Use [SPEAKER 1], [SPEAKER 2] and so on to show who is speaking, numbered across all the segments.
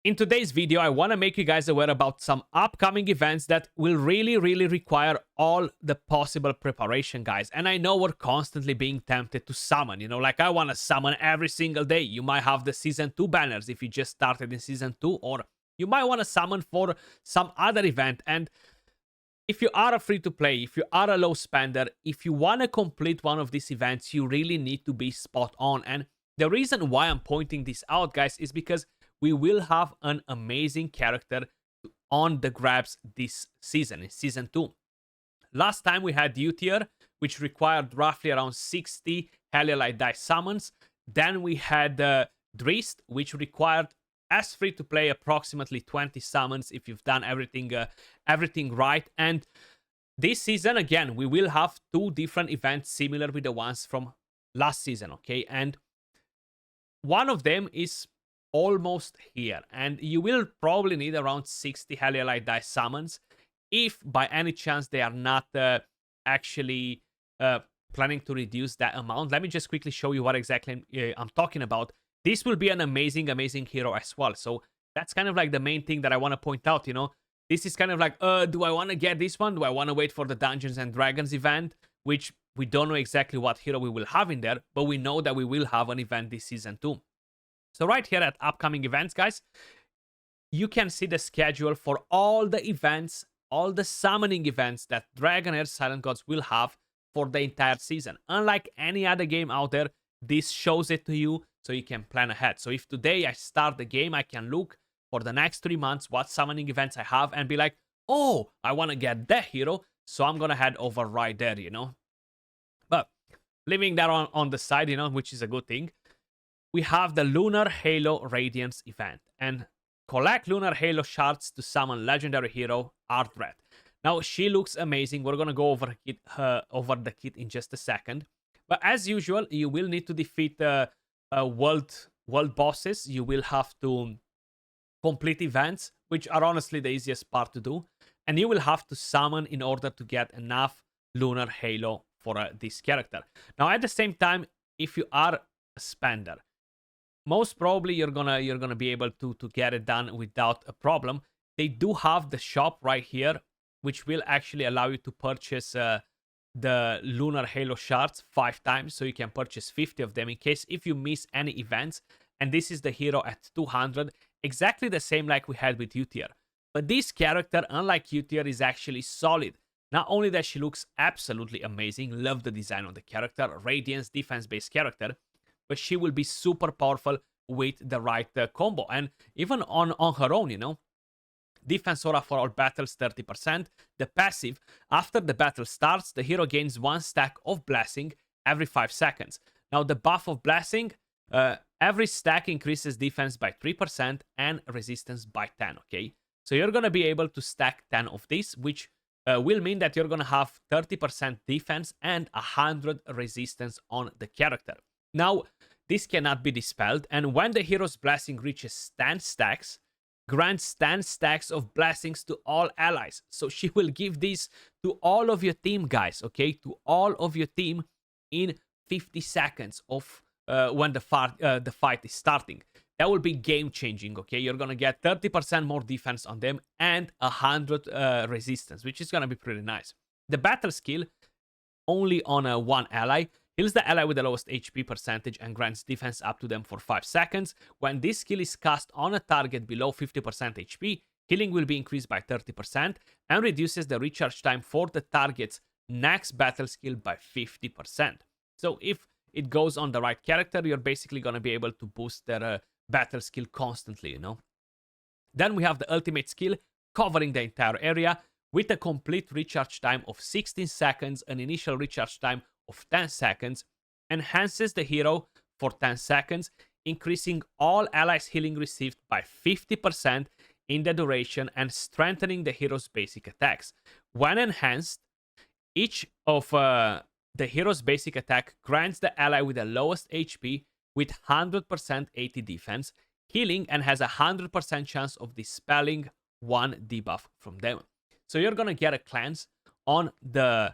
[SPEAKER 1] In today's video, I want to make you guys aware about some upcoming events that will really require all the possible preparation, guys. And I know we're constantly being tempted to summon, like I want to summon every single day. You might have the Season 2 banners if you just started in Season 2, or you might want to summon for some other event. And if you are a free-to-play, if you are a low spender, if you want to complete one of these events, you really need to be spot on. And the reason why I'm pointing this out, guys, is because we will have an amazing character on the grabs this season, in Season 2. Last time we had Utier, which required roughly around 60 Heliolite dice summons. Then we had Drist, which required, as free-to-play, approximately 20 summons if you've done everything right. And this season, again, we will have two different events similar with the ones from last season, okay? And one of them is almost here, and you will probably need around 60 Heliolite dice summons if by any chance they are not actually planning to reduce that amount. Let me just quickly show you what exactly I'm talking about. This will be an amazing hero as well. So that's kind of like the main thing that I want to point out. This is kind of like, do I want to get this one? Do I want to wait for the Dungeons and Dragons event, which we don't know exactly what hero we will have in there, but we know that we will have an event this season too. So right here at upcoming events, guys, you can see the schedule for all the events, all the summoning events that Dragonheir Silent Gods will have for the entire season. Unlike any other game out there, this shows it to you so you can plan ahead. So if today I start the game, I can look for the next 3 months what summoning events I have and be like, oh, I want to get that hero, so I'm going to head over right there, But leaving that on the side, which is a good thing, we have the Lunar Halo Radiance event, and collect Lunar Halo shards to summon legendary hero Ardred. Now, she looks amazing. We're going to go over the kit in just a second. But as usual, you will need to defeat world bosses. You will have to complete events, which are honestly the easiest part to do. And you will have to summon in order to get enough Lunar Halo for this character. Now, at the same time, if you are a spender, most probably you're gonna be able to get it done without a problem. They do have the shop right here, which will actually allow you to purchase the Lunar Halo shards 5 times, so you can purchase 50 of them in case if you miss any events. And this is the hero at 200, exactly the same like we had with Utier. But this character, unlike Utier, is actually solid. Not only that she looks absolutely amazing, love the design of the character, Radiance defense-based character, but she will be super powerful with the right combo. And even on her own, Defense aura for all battles 30%. The passive, after the battle starts, the hero gains 1 stack of blessing every 5 seconds. Now the buff of blessing, every stack increases defense by 3% and resistance by 10, okay? So you're going to be able to stack 10 of these, which will mean that you're going to have 30% defense and 100 resistance on the character. Now, this cannot be dispelled, and when the hero's blessing reaches 10 stacks, grants 10 stacks of blessings to all allies. So she will give this to all of your team, guys, okay? To all of your team in 50 seconds of when the fight is starting. That will be game-changing, okay? You're going to get 30% more defense on them and 100 resistance, which is going to be pretty nice. The battle skill, only on one ally, heals the ally with the lowest HP percentage and grants defense up to them for 5 seconds. When this skill is cast on a target below 50% HP, healing will be increased by 30% and reduces the recharge time for the target's next battle skill by 50%. So if it goes on the right character, you're basically going to be able to boost their battle skill constantly, Then we have the ultimate skill, covering the entire area with a complete recharge time of 16 seconds, an initial recharge time of 10 seconds, enhances the hero for 10 seconds, increasing all allies' healing received by 50% in the duration and strengthening the hero's basic attacks. When enhanced, each of the hero's basic attack grants the ally with the lowest HP with 100% AT defense, healing, and has a 100% chance of dispelling one debuff from them. So you're gonna get a cleanse on the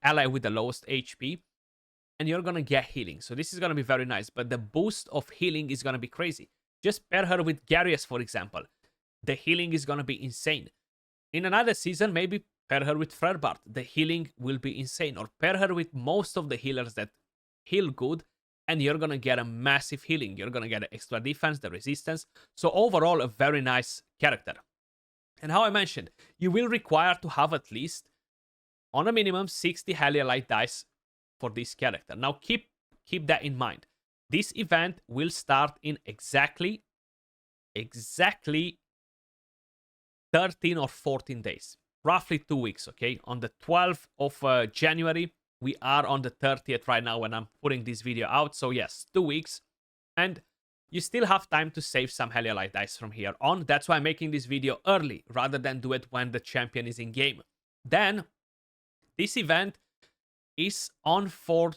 [SPEAKER 1] ally with the lowest HP, and you're gonna get healing. So this is gonna be very nice, but the boost of healing is gonna be crazy. Just pair her with Darius, for example. The healing is gonna be insane. In another season, maybe pair her with Frerbart. The healing will be insane. Or pair her with most of the healers that heal good, and you're gonna get a massive healing. You're gonna get extra defense, the resistance. So overall, a very nice character. And how I mentioned, you will require to have at least, on a minimum, 60 Light dice for this character. Now keep that in mind. This event will start in exactly 13 or 14 days. Roughly 2 weeks, okay? On the 12th of January, we are on the 30th right now when I'm putting this video out. So yes, 2 weeks. And you still have time to save some Light dice from here on. That's why I'm making this video early, rather than do it when the champion is in game. Then, this event is on for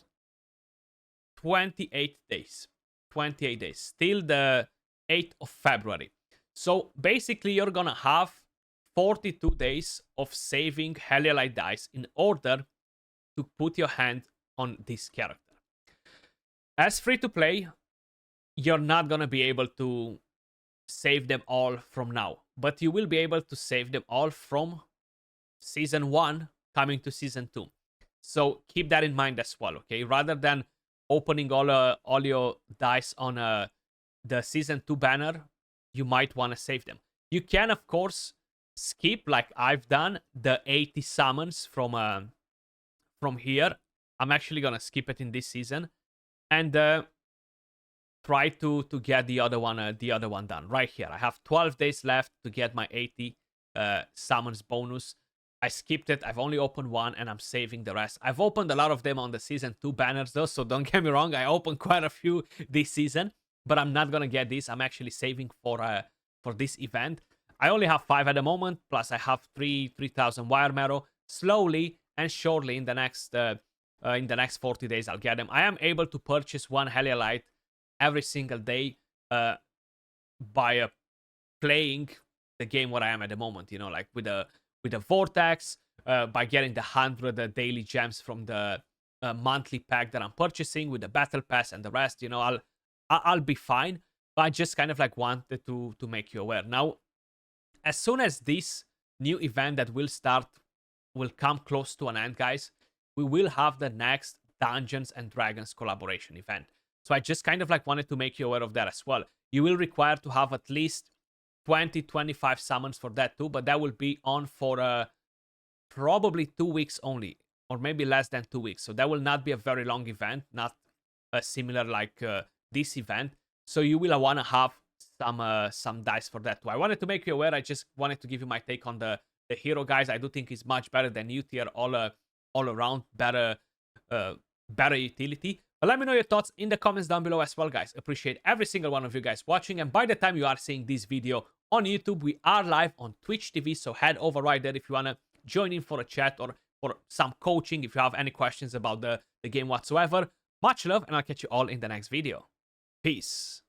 [SPEAKER 1] 28 days. 28 days. Till the 8th of February. So basically, you're gonna have 42 days of saving Light dice in order to put your hand on this character. As free to play, you're not gonna be able to save them all from now, but you will be able to save them all from Season 1 coming to Season 2. So keep that in mind as well, okay? Rather than opening all your dice on the Season 2 banner, you might want to save them. You can, of course, skip, like I've done, the 80 summons from here. I'm actually gonna skip it in this season, and try to get the other one done right here. I have 12 days left to get my 80 summons bonus. I skipped it. I've only opened one, and I'm saving the rest. I've opened a lot of them on the Season 2 banners, though, so don't get me wrong. I opened quite a few this season, but I'm not gonna get this. I'm actually saving for this event. I only have 5 at the moment, plus I have 3,000 wire marrow. Slowly and surely, in the next 40 days, I'll get them. I am able to purchase one Light every single day by playing the game where I am at the moment. You know, like with a Vortex, by getting the 100 daily gems from the monthly pack that I'm purchasing with the Battle Pass and the rest. You know, I'll be fine. But I just kind of like wanted to make you aware. Now, as soon as this new event that will start will come close to an end, guys, we will have the next Dungeons and Dragons collaboration event. So I just kind of like wanted to make you aware of that as well. You will require to have at least 20-25 summons for that too, but that will be on for probably 2 weeks only, or maybe less than 2 weeks. So that will not be a very long event, not similar like this event. So you will want to have some dice for that too. I wanted to make you aware. I just wanted to give you my take on the hero, guys. I do think it's much better than new tier, all around better utility. But let me know your thoughts in the comments down below as well, guys. Appreciate every single one of you guys watching. And by the time you are seeing this video on YouTube, we are live on Twitch TV. So head over right there if you want to join in for a chat or for some coaching, if you have any questions about the game whatsoever. Much love, and I'll catch you all in the next video. Peace.